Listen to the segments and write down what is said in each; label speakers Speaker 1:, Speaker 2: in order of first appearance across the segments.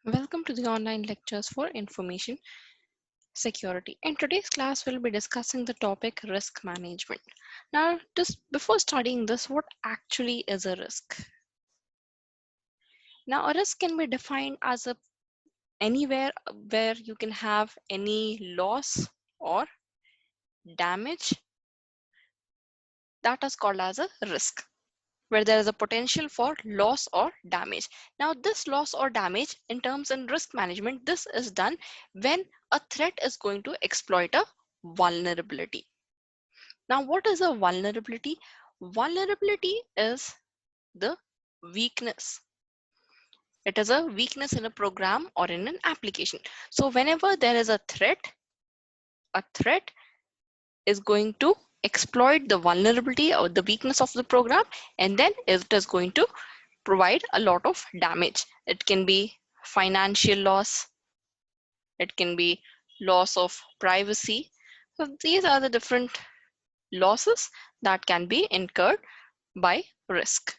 Speaker 1: Welcome to the online lectures for information security. In today's class, we'll be discussing the topic risk management. Now, just before studying this, what actually is a risk? Now, a risk can be defined as anywhere where you can have any loss or damage that is called as a risk, where there is a potential for loss or damage. Now, this loss or damage in terms in risk management, this is done when a threat is going to exploit a vulnerability. Now, what is a vulnerability? Vulnerability is the weakness. It is a weakness in a program or in an application. So whenever there is a threat is going to exploit the vulnerability or the weakness of the program, and then it is going to provide a lot of damage. It can be financial loss, it can be loss of privacy. So these are the different losses that can be incurred by risk.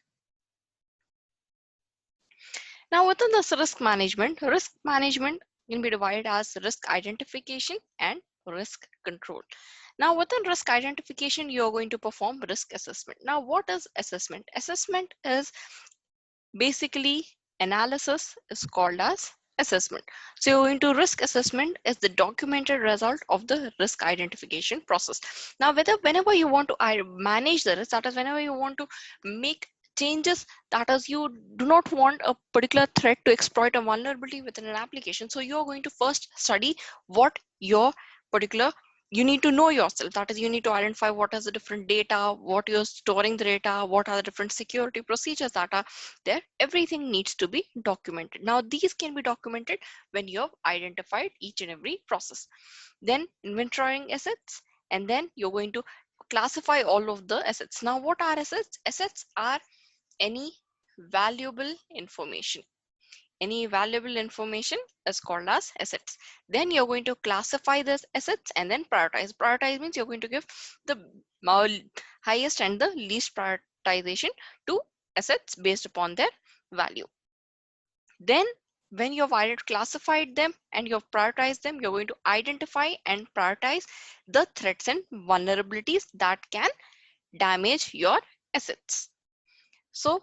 Speaker 1: Now within this risk management can be divided as risk identification and risk control. Now within risk identification, you're going to perform risk assessment. Now what is assessment? Assessment is basically analysis is called as assessment. So you're going to risk assessment is the documented result of the risk identification process. Now whenever you want to manage the risk, that is whenever you want to make changes, that is you do not want a particular threat to exploit a vulnerability within an application. So you're going to first study what your particular you need to know yourself. That is, you need to identify what is the different data, what you're storing the data, what are the different security procedures that are there. Everything needs to be documented. Now these can be documented when you have identified each and every process. Then inventorying assets, and then you're going to classify all of the assets. Now what are assets? Assets are any valuable information. Any valuable information is called as assets. Then you're going to classify these assets and then prioritize. Prioritize means you're going to give the highest and the least prioritization to assets based upon their value. Then when you've classified them and you've prioritized them, you're going to identify and prioritize the threats and vulnerabilities that can damage your assets. So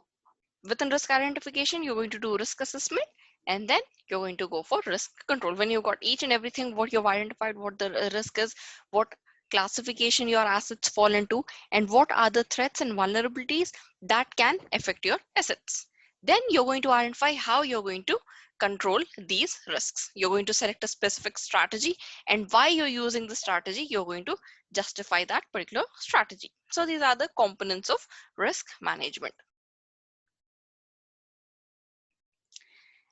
Speaker 1: within risk identification, you're going to do risk assessment, and then you're going to go for risk control. When you've got each and everything, what you've identified, what the risk is, what classification your assets fall into, and what are the threats and vulnerabilities that can affect your assets. Then you're going to identify how you're going to control these risks. You're going to select a specific strategy, and why you're using the strategy, you're going to justify that particular strategy. So these are the components of risk management.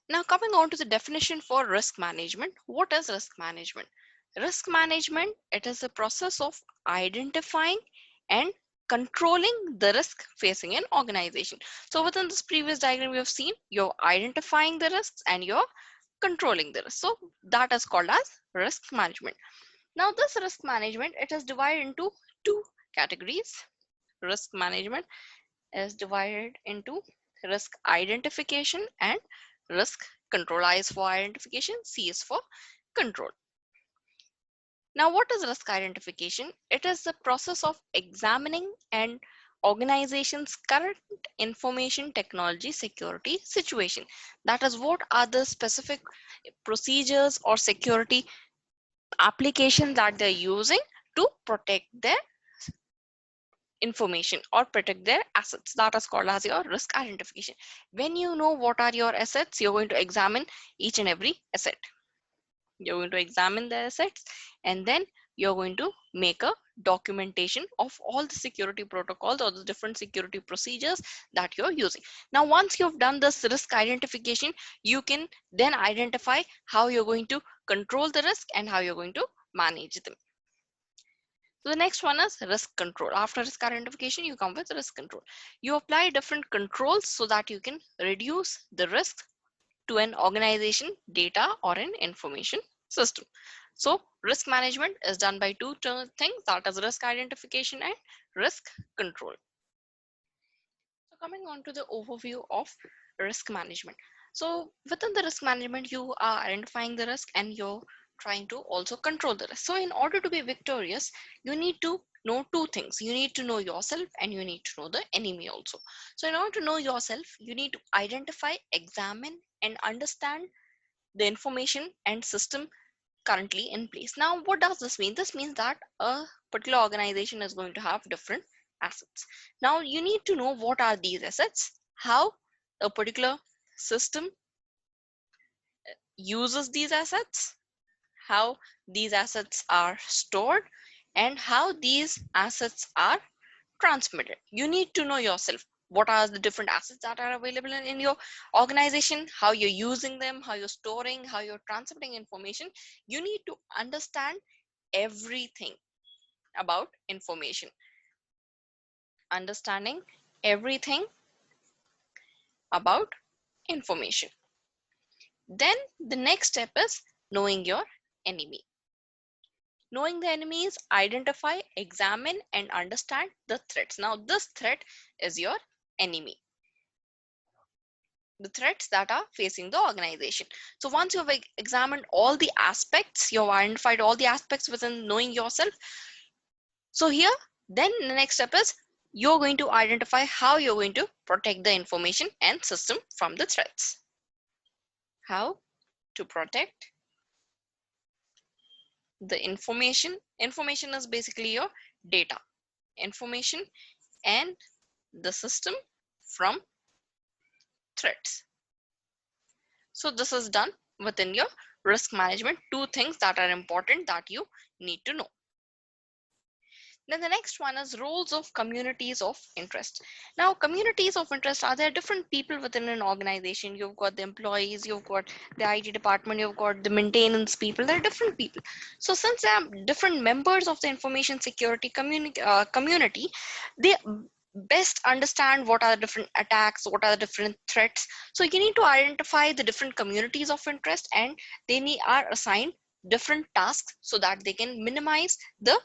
Speaker 1: Now coming on to the definition for risk management, what is risk management? Risk management, it is a process of identifying and controlling the risk facing an organization. So within this previous diagram we have seen, you're identifying the risks and you're controlling the risk. So that is called as risk management. Now this risk management, it is divided into two categories. Risk management is divided into risk identification and risk control. I is for identification, C is for control. Now, what is risk identification? It is the process of examining an organization's current information technology security situation. That is, what are the specific procedures or security applications that they're using to protect their information or protect their assets. That is called as your risk identification. When you know what are your assets, you're going to examine each and every asset. You're going to examine the assets, and then you're going to make a documentation of all the security protocols or the different security procedures that you're using. Now once you've done this risk identification, you can then identify how you're going to control the risk and how you're going to manage them. So the next one is risk control. After risk identification, you come with risk control. You apply different controls so that you can reduce the risk to an organization, data, or an information system. So risk management is done by two things, that is risk identification and risk control. So coming on to the overview of risk management. So within the risk management, you are identifying the risk and you're trying to also control the risk. So in order to be victorious, you need to know two things. You need to know yourself and you need to know the enemy also. So in order to know yourself, you need to identify, examine, and understand the information and system currently in place. Now, what does this mean? This means that a particular organization is going to have different assets. Now, you need to know what are these assets, how a particular system uses these assets, how these assets are stored, and how these assets are transmitted. You need to know yourself. What are the different assets that are available in your organization, how you're using them, how you're storing, how you're transmitting information. You need to understand everything about information. Understanding everything about information. Then the next step is knowing your enemy. Knowing the enemies, identify, examine, and understand the threats. Now, this threat is your enemy. The threats that are facing the organization. So once you've examined all the aspects, you've identified all the aspects within knowing yourself. So here, then the next step is you're going to identify how you're going to protect the information and system from the threats. How to protect the information. Information is basically your data. Information and the system from threats. So this is done within your risk management. Two things that are important that you need to know. Then the next one is roles of communities of interest. Now, communities of interest are there different people within an organization. You've got the employees, you've got the IT department, you've got the maintenance people. There are different people. So since there are different members of the information security community, they best understand what are the different attacks, what are the different threats. So you need to identify the different communities of interest and are assigned different tasks so that they can minimize the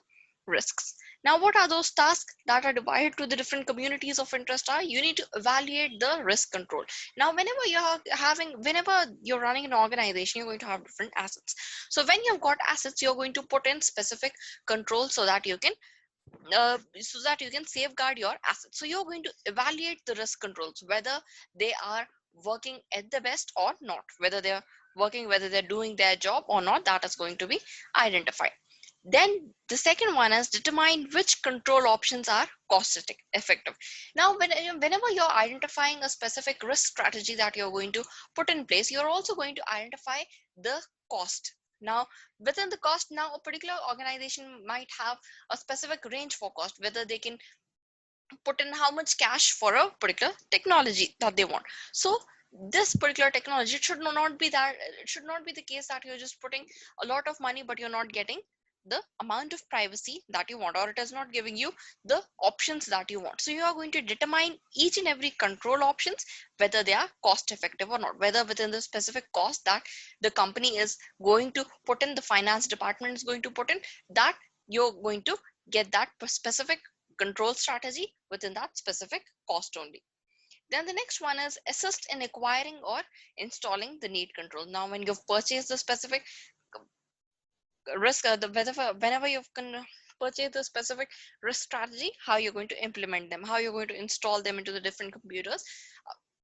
Speaker 1: risks. Now, what are those tasks that are divided to the different communities of interest are? You need to evaluate the risk control. Now, whenever you're running an organization, you're going to have different assets. So when you've got assets, you're going to put in specific controls so that you can safeguard your assets. So you're going to evaluate the risk controls, whether they are working at the best or not, whether they're doing their job or not, that is going to be identified. Then the second one is determine which control options are cost effective. Now, whenever you're identifying a specific risk strategy that you're going to put in place, you're also going to identify the cost. Now, within the cost, now a particular organization might have a specific range for cost, whether they can put in how much cash for a particular technology that they want. So this particular technology it should not be the case that you're just putting a lot of money but you're not getting the amount of privacy that you want, or it is not giving you the options that you want. So you are going to determine each and every control options, whether they are cost effective or not, whether within the specific cost that the company is going to put in, the finance department is going to put in, that you're going to get that specific control strategy within that specific cost only. Then the next one is assist in acquiring or installing the need control. Now, when you've purchased the specific risk, whenever you've purchased the specific risk strategy, how you're going to implement them, how you're going to install them into the different computers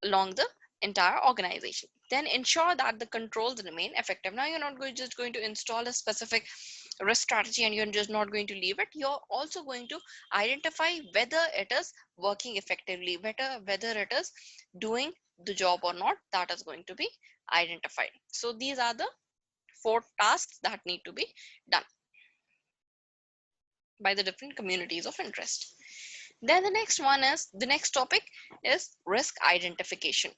Speaker 1: along the entire organization. Then ensure that the controls remain effective. Now, you're not just going to install a specific risk strategy and you're just not going to leave it. You're also going to identify whether it is working effectively, whether it is doing the job or not. That is going to be identified. So these are the 4 tasks that need to be done by the different communities of interest. Then the next topic is risk identification.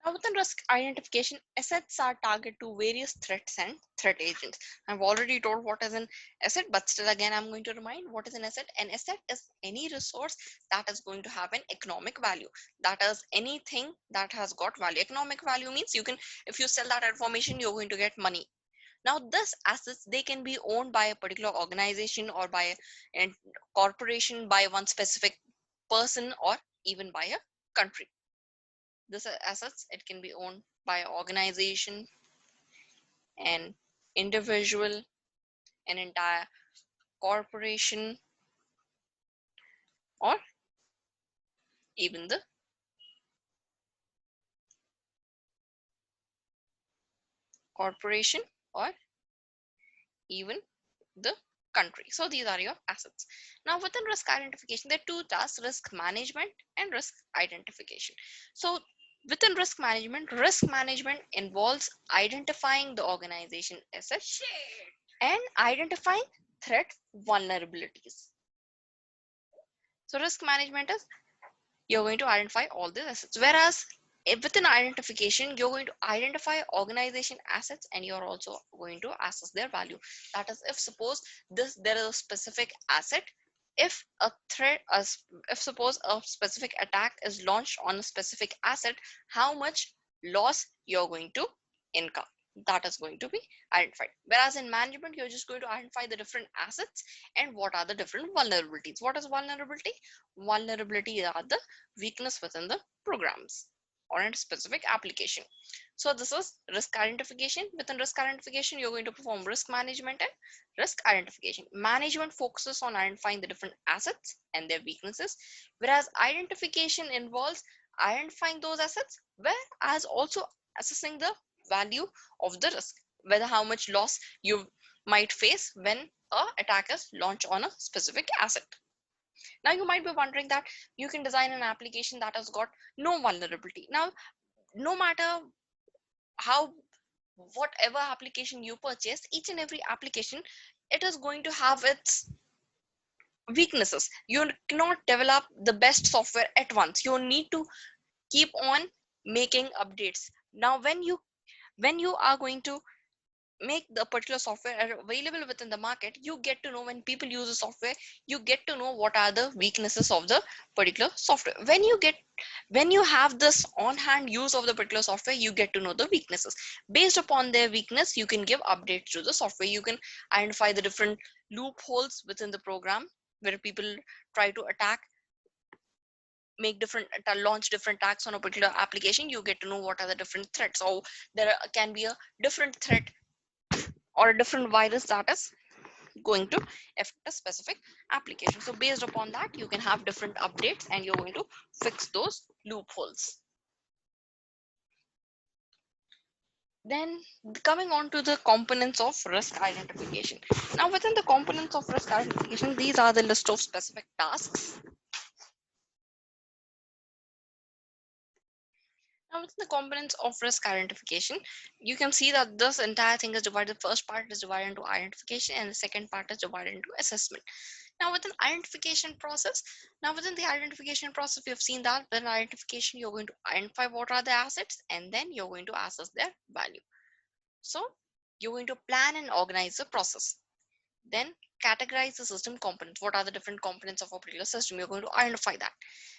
Speaker 1: Now, within risk identification, assets are targeted to various threats and threat agents. I've already told what is an asset, but still again, I'm going to remind what is an asset. An asset is any resource that is going to have an economic value. That is anything that has got value. Economic value means if you sell that information, you're going to get money. Now, this assets, they can be owned by a particular organization or by a corporation, by one specific person, or even by a country. This assets, it can be owned by an organization, an individual, an entire corporation, or even the corporation, or even the country. So these are your assets. Now within risk identification, there are two tasks: risk management and risk identification. So within risk management involves identifying the organization assets and identifying threat vulnerabilities. So risk management is you're going to identify all the assets, whereas within identification, you're going to identify organization assets and you're also going to assess their value. That is, if suppose there is a specific asset, if a threat if suppose a specific attack is launched on a specific asset, how much loss you're going to incur, that is going to be identified. Whereas in management, you're just going to identify the different assets and what are the different vulnerabilities. What is vulnerability? Vulnerability are the weakness within the programs or in a specific application. So this is risk identification. Within risk identification, you're going to perform risk management and risk identification. Management focuses on identifying the different assets and their weaknesses, whereas identification involves identifying those assets, whereas also assessing the value of the risk, whether how much loss you might face when a attack is launched on a specific asset. Now you might be wondering that you can design an application that has got no vulnerability. Now, no matter how, whatever application you purchase, each and every application, it is going to have its weaknesses. You cannot develop the best software at once. You need to keep on making updates. Now, when you are going to make the particular software available within the market, you get to know when people use the software, you get to know what are the weaknesses of the particular software. When you have this on hand use of the particular software, you get to know the weaknesses. Based upon their weakness, you can give updates to the software. You can identify the different loopholes within the program where people try to attack, make different launch different attacks on a particular application. You get to know what are the different threats. So can be a different threat or a different virus that is going to affect a specific application. So based upon that, you can have different updates and you're going to fix those loopholes. Then coming on to the components of risk identification. Now within the components of risk identification, these are the list of specific tasks. Now within the components of risk identification, you can see that this entire thing is divided. The first part is divided into identification and the second part is divided into assessment. Now within the identification process, we have seen that within identification, you're going to identify what are the assets and then you're going to assess their value. So you're going to plan and organize the process. Then categorize the system components. What are the different components of a particular system? You're going to identify that.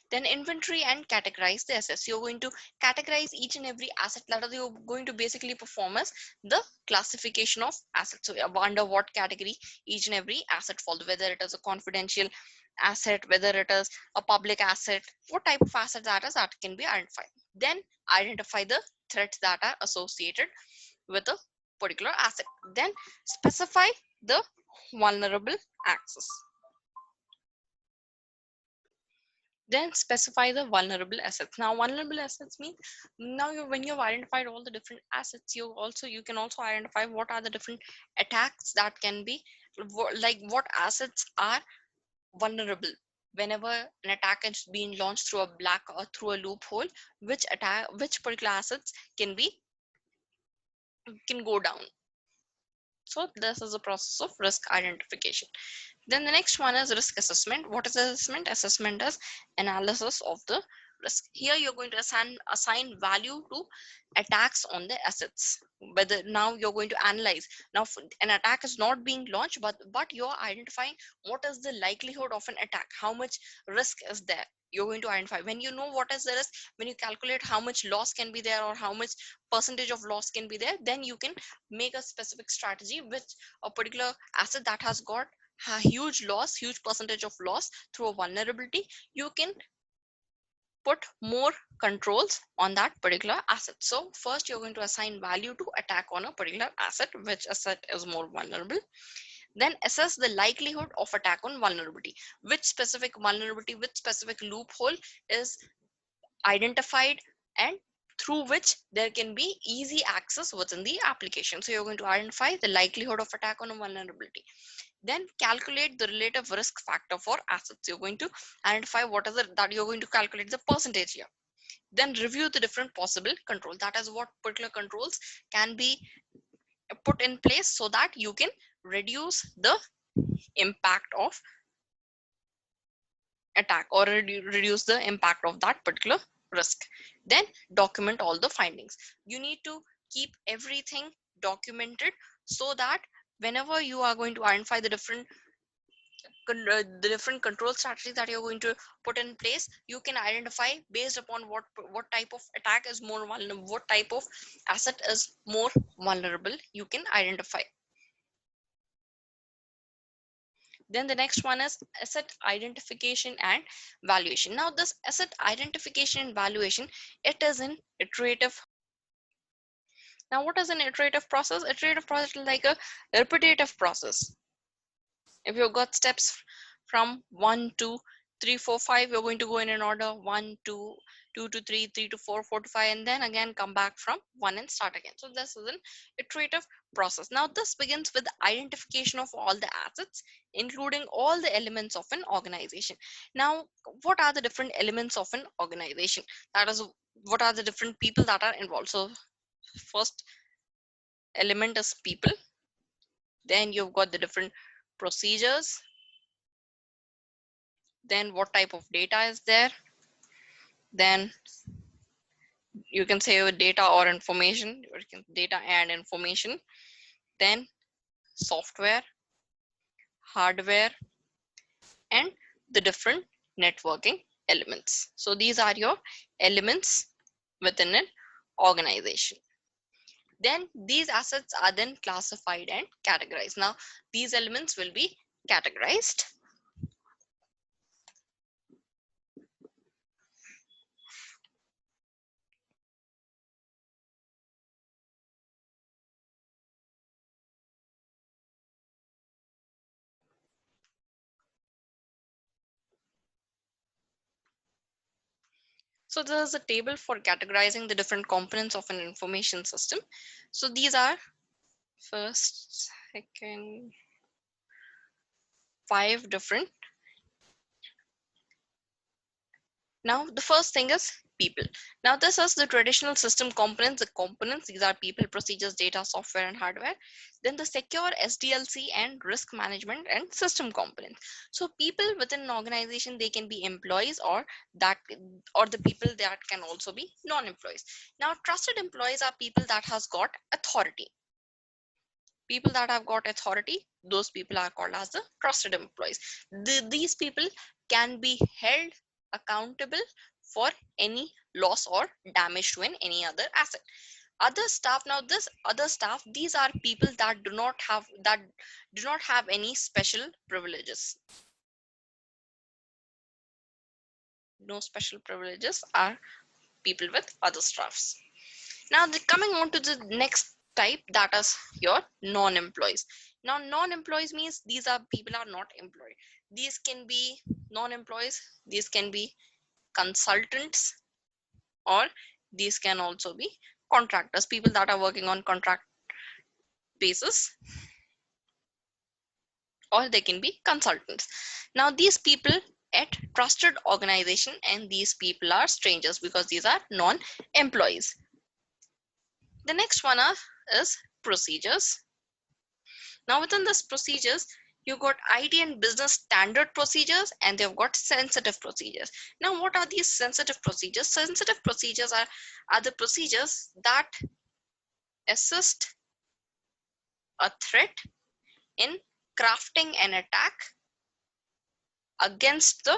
Speaker 1: Then inventory and categorize the assets. You're going to categorize each and every asset that you're going to basically perform as the classification of assets. So under what category each and every asset falls, whether it is a confidential asset, whether it is a public asset, what type of asset that is, that can be identified. Then identify the threats that are associated with a particular asset. Then specify the vulnerable access. Then specify the vulnerable assets. Now vulnerable assets mean now when you've identified all the different assets, you can also identify what are the different attacks that can be, like what assets are vulnerable. Whenever an attack is being launched through a black or through a loophole, which particular assets can go down. So this is a process of risk identification. Then the next one is risk assessment. What is assessment? Assessment is analysis of the risk. Here you're going to assign value to attacks on the assets. Whether now you're going to analyze. Now an attack is not being launched, but you're identifying what is the likelihood of an attack. How much risk is there? You're going to identify. When you know what is the risk, when you calculate how much loss can be there or how much percentage of loss can be there, then you can make a specific strategy with a particular asset that has got a huge percentage of loss through a vulnerability. You can put more controls on that particular asset. So first you're going to assign value to attack on a particular asset, which asset is more vulnerable. Then assess the likelihood of attack on vulnerability, which specific vulnerability, which specific loophole is identified and through which there can be easy access within the application. So you're going to identify the likelihood of attack on a vulnerability. Then calculate the relative risk factor for assets. You're going to identify what is it that you're going to calculate the percentage here. Then review the different possible control. That is what particular controls can be put in place so that you can reduce the impact of attack or reduce the impact of that particular risk. Then document all the findings. You need to keep everything documented so that whenever you are going to identify the different control strategies that you're going to put in place, you can identify based upon what type of attack is more vulnerable, what type of asset is more vulnerable, you can identify. Then the next one is asset identification and valuation. Now this asset identification and valuation, it is an iterative. Now what is an iterative process? Iterative process is like a repetitive process. If you've got steps from 1 to 3 4 5, you're going to go in an order 1 2 2 to 3 3 to 4 4 to 5, and then again come back from 1 and start again. So this is an iterative process. Now this begins with the identification of all the assets, including all the elements of an organization. Now what are the different elements of an organization? That is, what are the different people that are involved? So first element is people. Then you've got the different procedures. Then what type of data is there? Then you can say data or information, or data and information. Then software, hardware, and the different networking elements. So these are your elements within an organization. Then these assets are then classified and categorized. Now these elements will be categorized. So there's a table for categorizing the different components of an information system. So these are first, second, 5 different. Now the first thing is people. Now this is the traditional system components. The components, these are people, procedures, data, software, and hardware. Then the secure SDLC and risk management and system components. So people within an organization, they can be employees or the people that can also be non-employees. Now trusted employees are people that has got authority. People that have got authority, those people are called as the trusted employees. These people can be held accountable for any loss or damage to any other asset. Other staff, now this other staff, these are people that do not have any special privileges. No special privileges are people with other staffs. Now coming on to the next type, that is your non-employees. Now non-employees means these are people are not employed. These can be non-employees, these can be consultants, or these can also be contractors, people that are working on contract basis, or they can be consultants. Now these people at trusted organization, and these people are strangers because these are non-employees. The next one is procedures. Now within this procedures, you got IT and business standard procedures, and they've got sensitive procedures. Now what are these sensitive procedures? Sensitive procedures are the procedures that assist a threat in crafting an attack against the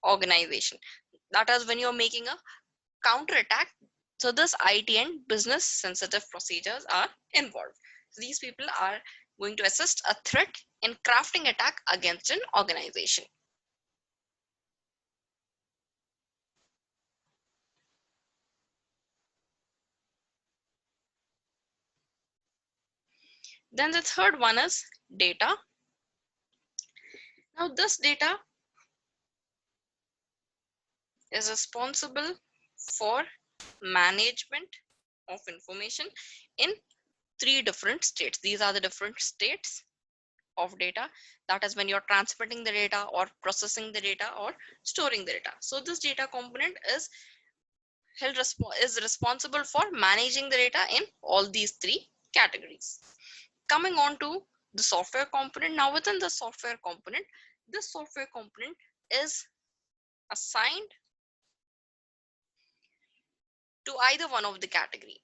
Speaker 1: organization. That is when you're making a counter attack. So this IT and business sensitive procedures are involved. So these people are going to assist a threat in crafting attack against an organization. Then the third one is data. Now this data is responsible for management of information in three different states. These are the different states of data. That is when you're transmitting the data or processing the data or storing the data. So this data component is responsible for managing the data in all these three categories. Coming on to the software component. Now within the software component, this software component is assigned to either one of the category.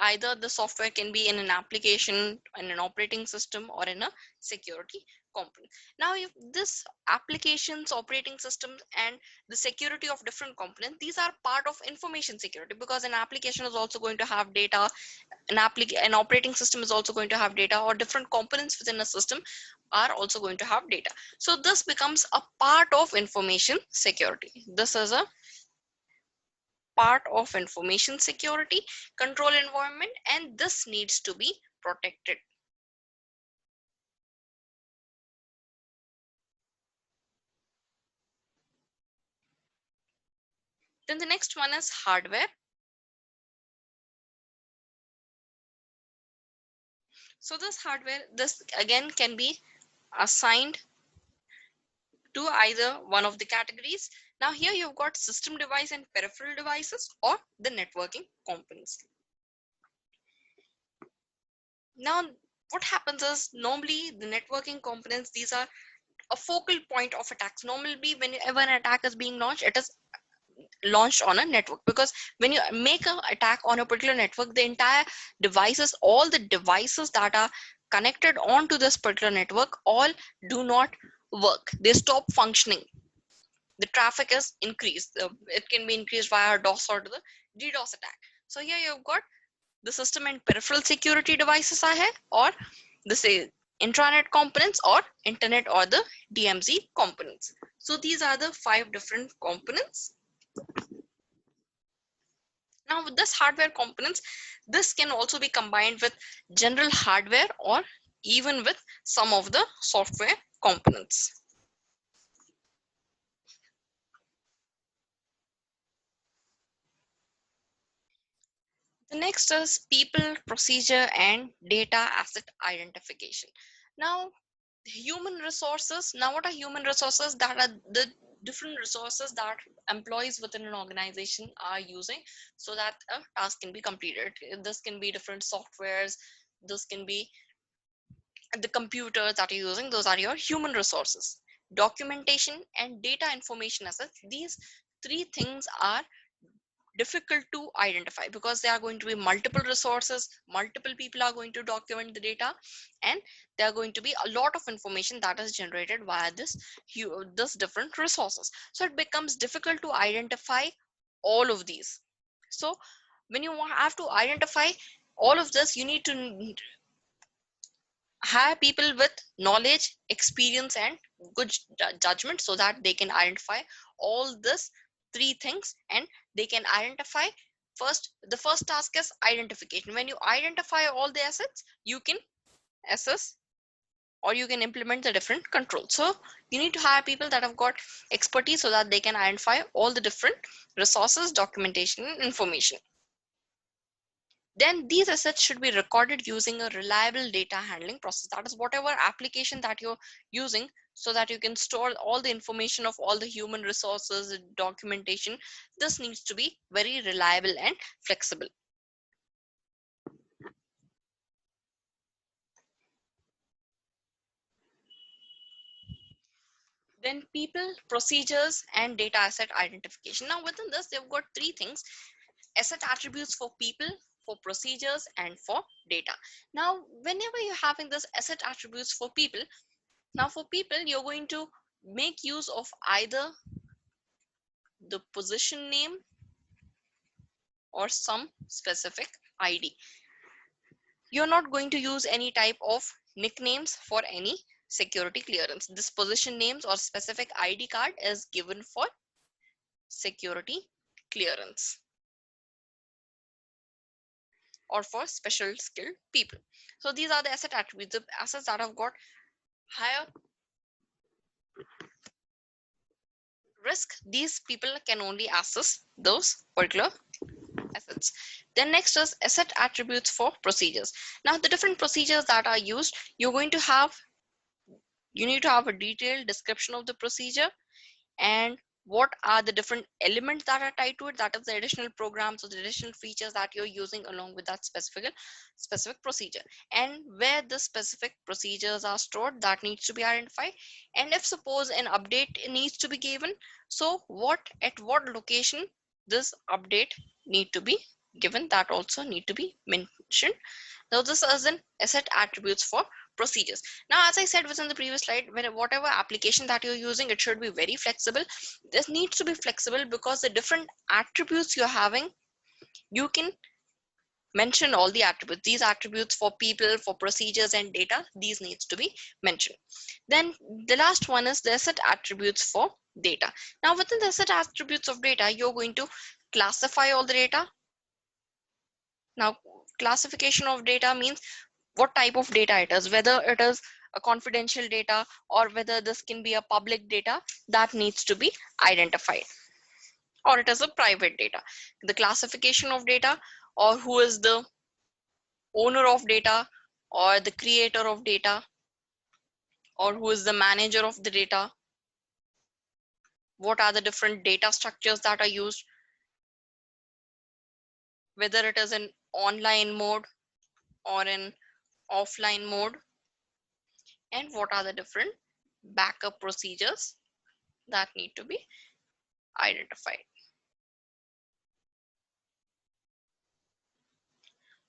Speaker 1: Either the software can be in an application, in an operating system, or in a security component. Now if this applications, operating systems, and the security of different components, these are part of information security, because an application is also going to have data, an operating system is also going to have data, or different components within a system are also going to have data. So this becomes a part of information security. This is a part of information security control environment, and this needs to be protected. Then the next one is hardware. So this hardware, this again can be assigned to either one of the categories. Now here you've got system device and peripheral devices, or the networking components. Now what happens is, normally the networking components, these are a focal point of attacks. Normally whenever an attack is being launched, it is launched on a network, because when you make an attack on a particular network, the entire devices, all the devices that are connected onto this particular network, all do not work. They stop functioning. The traffic is increased. It can be increased via DOS or the DDoS attack. So here you've got the system and peripheral security devices are here, or the say intranet components, or internet, or the DMZ components. So these are the 5 different components. Now with this hardware components, this can also be combined with general hardware, or even with some of the software components. The next is people, procedure, and data asset identification. Now human resources. Now what are human resources? That are the different resources that employees within an organization are using so that a task can be completed. This can be different softwares, this can be the computers that you're using. Those are your human resources. Documentation and data information assets, these three things are difficult to identify, because there are going to be multiple resources, multiple people are going to document the data, and there are going to be a lot of information that is generated via this different resources. So it becomes difficult to identify all of these. So when you have to identify all of this, you need to hire people with knowledge, experience, and good judgment, so that they can identify all this three things, and they can identify first. The first task is identification. When you identify all the assets, you can assess, or you can implement the different controls. So you need to hire people that have got expertise, so that they can identify all the different resources, documentation, and information. Then these assets should be recorded using a reliable data handling process. That is whatever application that you're using, so that you can store all the information of all the human resources, documentation. This needs to be very reliable and flexible. Then people, procedures, and data asset identification. Now within this, they've got three things: asset attributes for people, for procedures, and for data. Now whenever you're having this asset attributes for people, now for people, you're going to make use of either the position name or some specific ID. You're not going to use any type of nicknames for any security clearance. This position names or specific ID card is given for security clearance. or for special skilled people. So these are the asset attributes, the assets that have got higher risk. These people can only access those particular assets. Then next is asset attributes for procedures. Now the different procedures that are used, you need to have a detailed description of the procedure and what are the different elements that are tied to it, that is the additional programs or the additional features that you're using along with that specific procedure, and where the specific procedures are stored, that needs to be identified. And if suppose an update needs to be given, so at what location this update need to be given, that also need to be mentioned. Now this is an asset attributes for procedures. Now, as I said within the previous slide, whatever application that you're using, it should be very flexible. This needs to be flexible because the different attributes you're having, you can mention all the attributes. These attributes for people, for procedures and data, these needs to be mentioned. Then the last one is the asset attributes for data. Now within the asset attributes of data, you're going to classify all the data. Now classification of data means what type of data it is, whether it is a confidential data or whether this can be a public data, that needs to be identified, or it is a private data. The classification of data, or who is the owner of data or the creator of data, or who is the manager of the data, what are the different data structures that are used, whether it is in online mode or in offline mode, and what are the different backup procedures that need to be identified.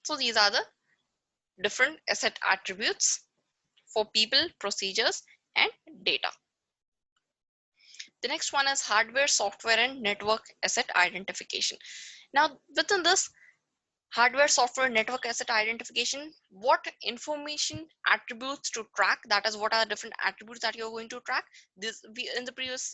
Speaker 1: So these are the different asset attributes for people, procedures, and data. The next one is hardware, software, and network asset identification. Now, within this hardware, software, network asset identification, what information attributes to track, that is what are different attributes that you're going to track. In the previous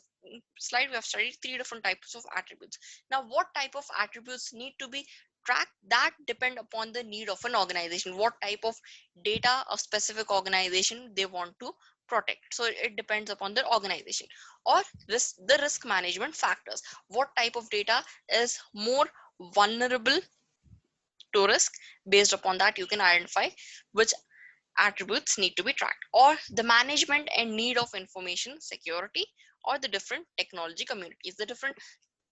Speaker 1: slide we have studied 3 different types of attributes. Now what type of attributes need to be tracked, that depend upon the need of an organization, what type of data a specific organization they want to protect. So it depends upon the organization. Or the risk management factors, what type of data is more vulnerable to risk. Based upon that, you can identify which attributes need to be tracked. Or the management and need of information security, or the different technology communities, the different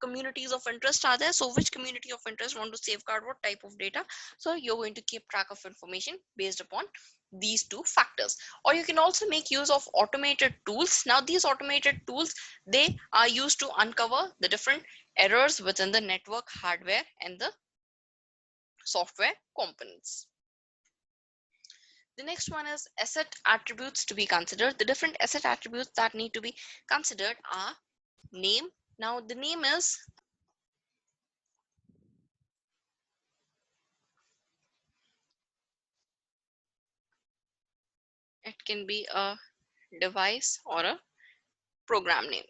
Speaker 1: communities of interest are there. So which community of interest want to safeguard what type of data, so you're going to keep track of information based upon these two factors. Or you can also make use of automated tools. Now these automated tools, they are used to uncover the different errors within the network hardware and the software components. The next one is asset attributes to be considered. The different asset attributes that need to be considered are name. Now the name is it can be a device or a program name.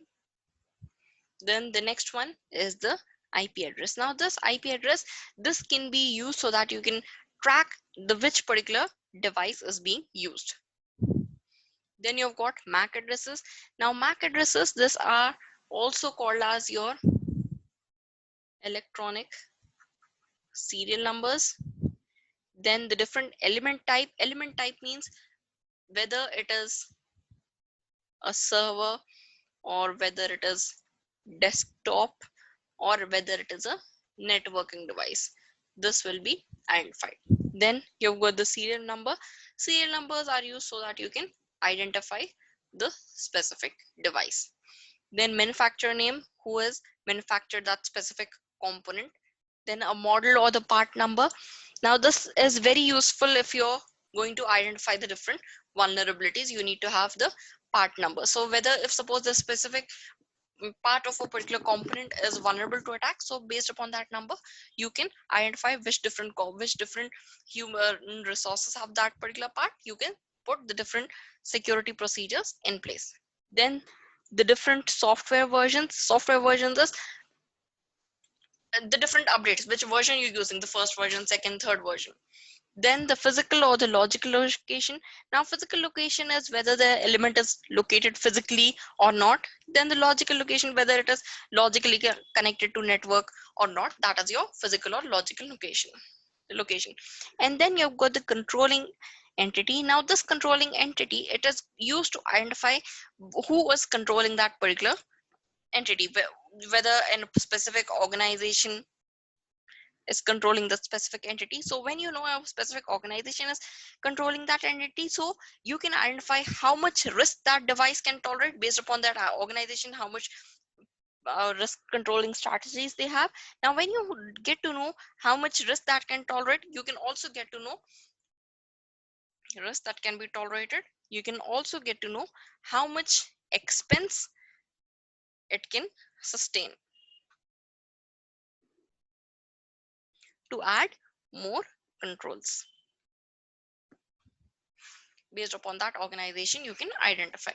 Speaker 1: Then the next one is the IP address. Now this IP address, this can be used so that you can track the which particular device is being used. Then you've got MAC addresses. Now MAC addresses, these are also called as your electronic serial numbers. Then the different element type. Element type means whether it is a server or whether it is desktop or whether it is a networking device. This will be identified. Then you've got the serial number. Serial numbers are used so that you can identify the specific device. Then manufacturer name, who has manufactured that specific component. Then a model or the part number. Now this is very useful if you're going to identify the different vulnerabilities. You need to have the part number. So whether if suppose the specific part of a particular component is vulnerable to attack, so based upon that number you can identify which different human resources have that particular part. You can put the different security procedures in place. Then the different software versions is the different updates, which version you're using, the first version, second, third version. Then the physical or the logical location. Now physical location is whether the element is located physically or not. Then the logical location, whether it is logically connected to network or not. That is your physical or logical location. And then you've got the controlling entity. Now this controlling entity, it is used to identify who is controlling that particular entity, whether in a specific organization is controlling the specific entity. So when you know a specific organization is controlling that entity, so you can identify how much risk that device can tolerate based upon that organization, how much risk controlling strategies they have. Now when you get to know how much risk that can tolerate, you can also get to know risk that can be tolerated. You can also get to know how much expense it can sustain to add more controls. Based upon that organization, you can identify.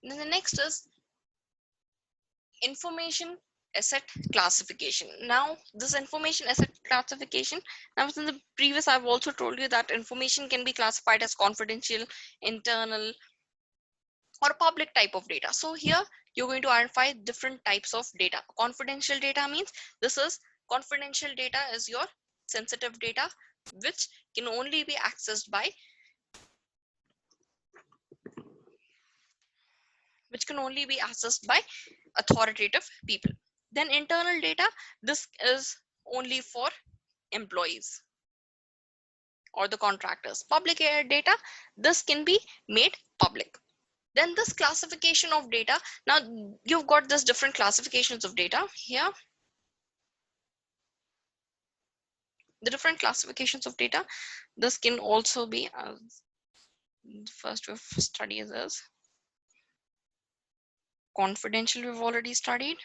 Speaker 1: Then the next is information asset classification. Now this information asset classification, now in the previous I've also told you that information can be classified as confidential, internal, or public type of data. So here you're going to identify different types of data. Confidential data means this is confidential data is your sensitive data which can only be accessed by authoritative people. Then internal data, this is only for employees or the contractors. Public data, this can be made public. Then this classification of data, now you've got this different classifications of data here. The different classifications of data, this can also be first we've studied is confidential, we've already studied.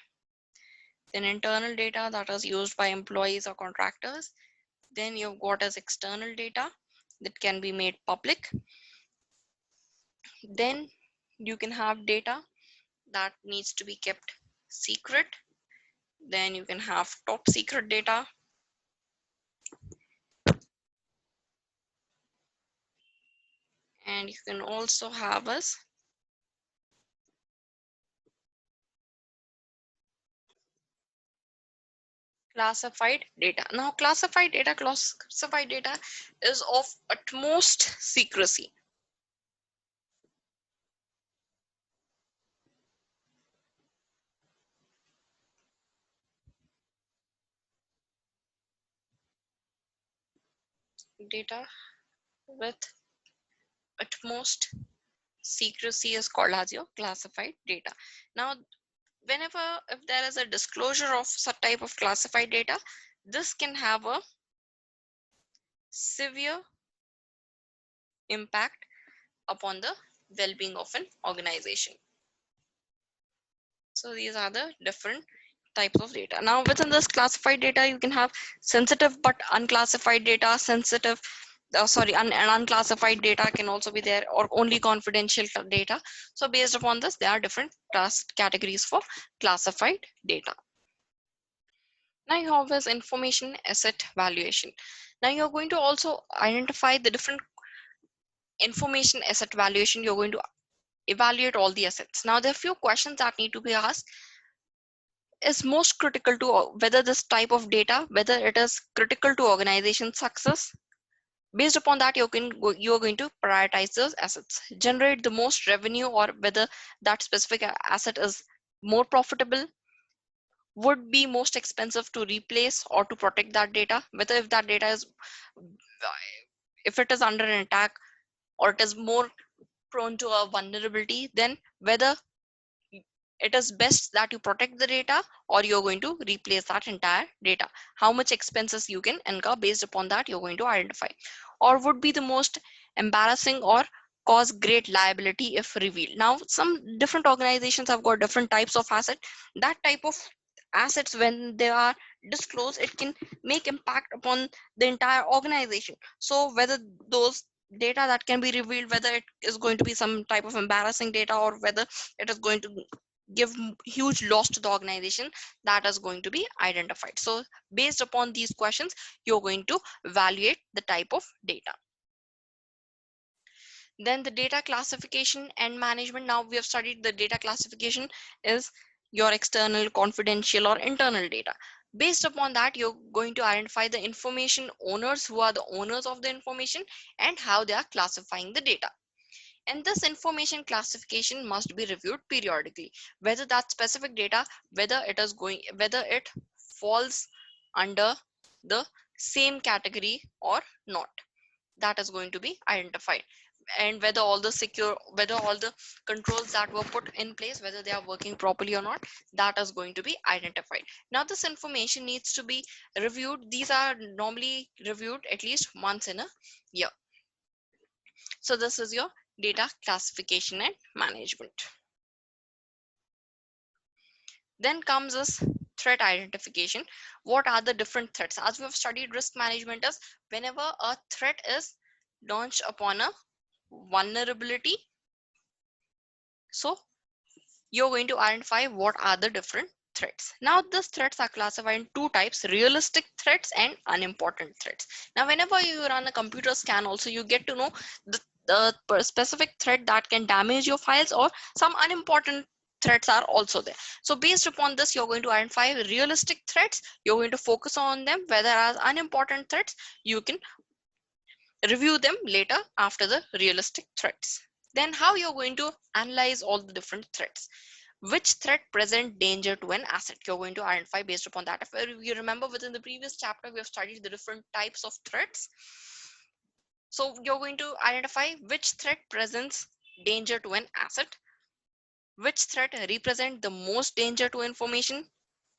Speaker 1: Then internal data, that is used by employees or contractors. Then you've got as external data that can be made public. Then you can have data that needs to be kept secret. Then you can have top secret data. And you can also have as classified data. Now classified data is of utmost secrecy. Data with utmost secrecy is called as your classified data. Now whenever if there is a disclosure of such type of classified data, this can have a severe impact upon the well-being of an organization. So these are the different types of data. Now within this classified data, you can have sensitive but unclassified data. Unclassified data can also be there, or only confidential data. So based upon this, there are different categories for classified data. Now you have this information asset valuation. Now you're going to also identify the different information asset valuation. You're going to evaluate all the assets. Now there are few questions that need to be asked. Is most critical to whether this type of data, whether it is critical to organization success. Based upon that, you're going to prioritize those assets, generate the most revenue, or whether that specific asset is more profitable, would be most expensive to replace or to protect that data, whether if that data is, if it is under an attack or it is more prone to a vulnerability, then whether it is best that you protect the data or you're going to replace that entire data. How much expenses you can incur, based upon that you're going to identify. Or would be the most embarrassing or cause great liability if revealed. Now some different organizations have got different types of asset. That type of assets, when they are disclosed, it can make impact upon the entire organization. So whether those data that can be revealed, whether it is going to be some type of embarrassing data or whether it is going to give huge loss to the organization, that is going to be identified. So based upon these questions, you're going to evaluate the type of data. Then the data classification and management. Now we have studied the data classification is your external, confidential, or internal data. Based upon that, you're going to identify the information owners, who are the owners of the information, and how they are classifying the data. And this information classification must be reviewed periodically, whether that specific data, whether it falls under the same category or not, that is going to be identified. And whether all the controls that were put in place, whether they are working properly or not, that is going to be identified. Now this information needs to be reviewed. These are normally reviewed at least once in a year. So this is your data classification and management. Then comes this threat identification. What are the different threats? As we have studied, risk management is whenever a threat is launched upon a vulnerability, so you're going to identify what are the different threats. Now these threats are classified in two types: realistic threats and unimportant threats. Now whenever you run a computer scan also, you get to know the specific threat that can damage your files, or some unimportant threats are also there. So based upon this, you're going to identify realistic threats, you're going to focus on them, whereas unimportant threats, you can review them later after the realistic threats. Then how you're going to analyze all the different threats. Which threat present danger to an asset? You're going to identify based upon that. If you remember, within the previous chapter, we have studied the different types of threats. So you're going to identify which threat presents danger to an asset, which threat represent the most danger to information,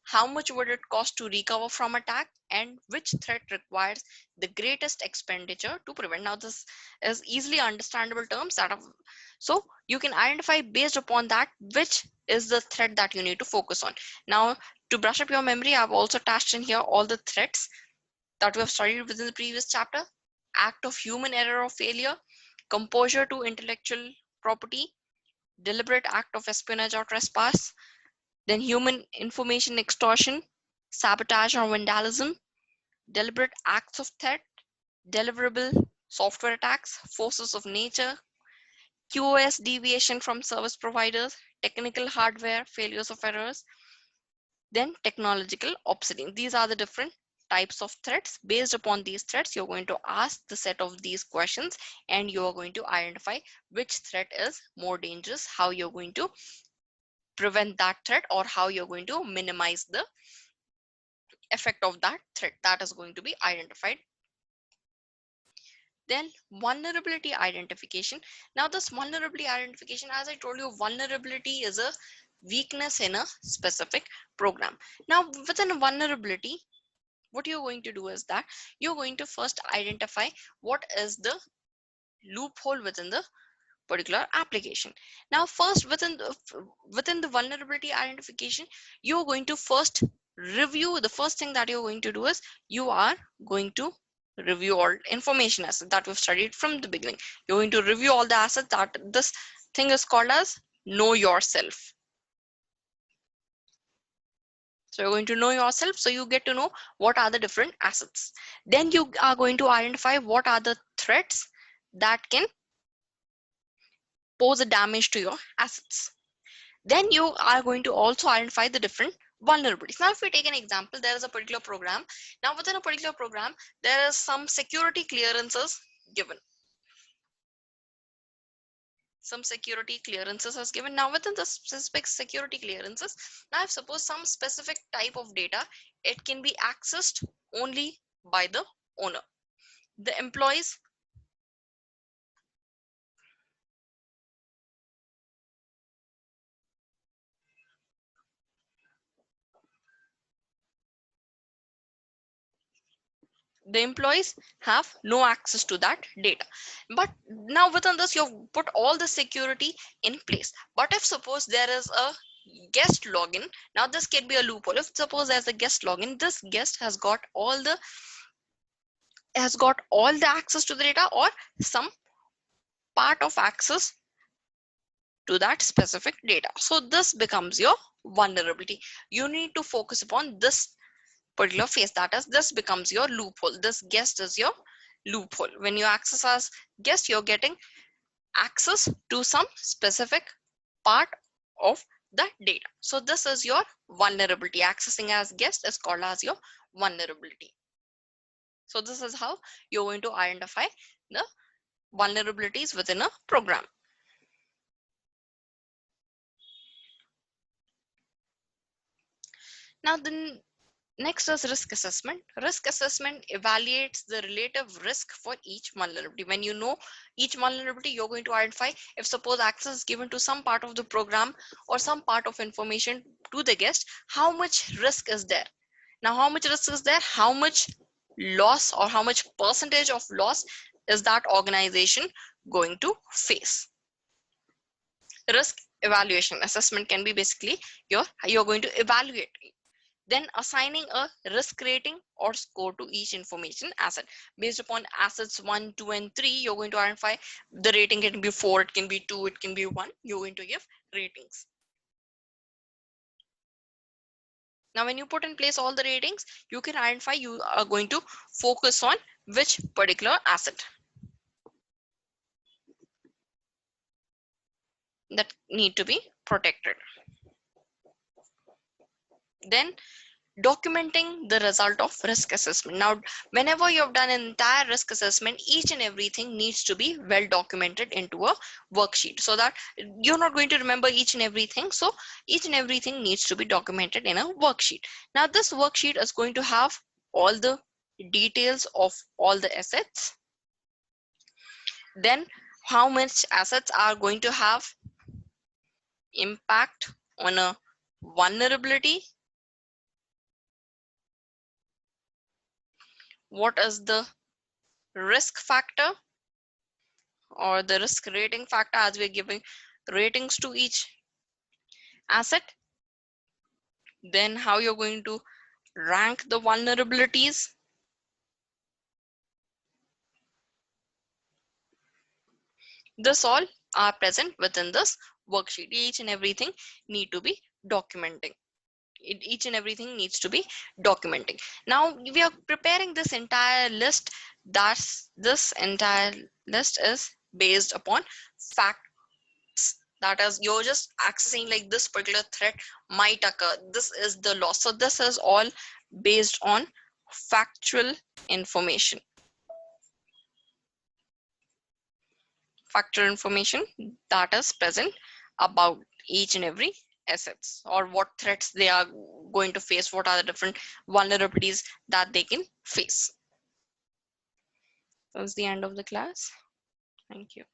Speaker 1: how much would it cost to recover from attack, and which threat requires the greatest expenditure to prevent. Now this is easily understandable terms that have, so you can identify based upon that which is the threat that you need to focus on. Now to brush up your memory, I've also attached in here all the threats that we have studied within the previous chapter: act of human error or failure, composure to intellectual property, deliberate act of espionage or trespass, then human information extortion, sabotage or vandalism, deliberate acts of threat, deliverable software attacks, forces of nature, QoS deviation from service providers, technical hardware failures of errors, then technological obsolescence. These are the different types of threats. Based upon these threats, you're going to ask the set of these questions, and you are going to identify which threat is more dangerous, how you're going to prevent that threat, or how you're going to minimize the effect of that threat. That is going to be identified. Then vulnerability identification. Now this vulnerability identification, as I told you, vulnerability is a weakness in a specific program. Now within a vulnerability, what you're going to do is that you're going to first identify what is the loophole within the particular application. Now first, within the vulnerability identification, you're going to first review. The first thing that you're going to do is you are going to review all information assets that we've studied from the beginning. You're going to review all the assets. That this thing is called as know yourself. So you're going to know yourself, so you get to know what are the different assets. Then you are going to identify what are the threats that can pose a damage to your assets. Then you are going to also identify the different vulnerabilities. Now, if we take an example, there is a particular program. Now, within a particular program, there is some security clearances given. Some security clearances is given. Now, within the specific security clearances, now if suppose some specific type of data, it can be accessed only by the owner. The employees have no access to that data. But now within this, you've put all the security in place. But if suppose there is a guest login, now this can be a loophole. If suppose there's a guest login, this guest has got all the access to the data, or some part of access to that specific data. So this becomes your vulnerability. You need to focus upon this particular phase. That is, this becomes your loophole. This guest is your loophole. When you access as guest, you're getting access to some specific part of the data. So this is your vulnerability. Accessing as guest is called as your vulnerability. So this is how you're going to identify the vulnerabilities within a program. Now the next is risk assessment. Risk assessment evaluates the relative risk for each vulnerability. When you know each vulnerability, you're going to identify if suppose access is given to some part of the program or some part of information to the guest, how much risk is there. Now, how much risk is there? How much loss or how much percentage of loss is that organization going to face? Risk evaluation assessment can be basically you're going to evaluate, then assigning a risk rating or score to each information asset. Based upon assets 1, 2, and 3, you're going to identify the rating can be 4, it can be 2, it can be 1. You're going to give ratings. Now, when you put in place all the ratings, you can identify you are going to focus on which particular asset that need to be protected. Then documenting the result of risk assessment. Now, whenever you've done an entire risk assessment, each and everything needs to be well documented into a worksheet, so that you're not going to remember each and everything. So each and everything needs to be documented in a worksheet. Now, this worksheet is going to have all the details of all the assets, then how much assets are going to have impact on a vulnerability, what is the risk factor or the risk rating factor, as we're giving ratings to each asset, then how you're going to rank the vulnerabilities. This all are present within this worksheet. Each and everything need to be documenting. Each and everything needs to be documenting. Now we are preparing this entire list. This entire list is based upon fact. That is, you're just accessing like this particular threat might occur. This is the loss. So this is all based on factual information. Factual information that is present about each and every assets, or what threats they are going to face, what are the different vulnerabilities that they can face. That's the end of the class. Thank you.